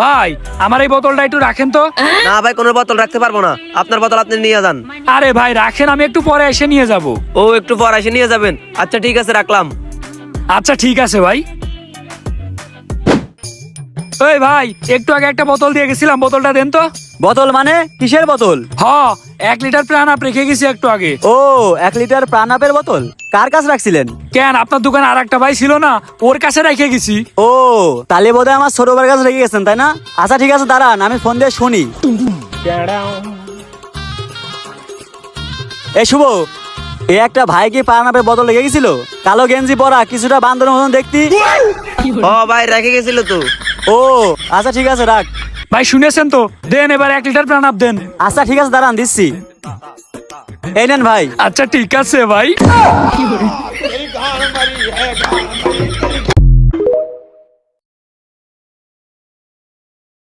ভাই আমার এই বোতলটা একটু রাখেন তো। না ভাই, কোনো বোতল রাখতে পারবো না, আপনার বোতল আপনি নিয়ে যান। আরে ভাই রাখেন, আমি একটু পরে এসে নিয়ে যাব। ও একটু পর এসে নিয়ে যাবেন? আচ্ছা ঠিক আছে, রাখলাম। আচ্ছা ঠিক আছে ভাই। ওই ভাই, একটু আগে একটা বোতল দিয়ে গেছিলাম, বোতলটা দেন তো। বোতল মানে কিসের বোতল? হ, 1 লিটার প্রাণ আপ রেখে গেছি একটু আগে। ও 1 লিটার প্রাণাপের বোতল কার কাছে রাখছিলেন? কেন, আপনার দোকানে আর একটা ভাই ছিল না, ওর কাছে রেখে গেছি। ও তাহলে বোধহয় আমার ছোট ভাইয়ের কাছে রেখে গেছেন, তাই না? আচ্ছা ঠিক আছে, দাঁড়ান আমি ফোন দিয়ে শুনি। এ শুভ, এ একটা ভাই কি প্রাণাপের বোতল রেখে গেছিল? কালো গেঞ্জি পরা, কিছুটা বান্দরের মতন দেখতি। ও ভাই, রেখে গেছিল তো। ও আচ্ছা ঠিক আছে, রাখ। ভাই শুনেছেন তো, দেন এবার 1 লিটার প্রাণ আপ দেন। আচ্ছা ঠিক আছে, দাঁড়ান দিচ্ছি। এই নেন ভাই। আচ্ছা ঠিক আছে ভাই।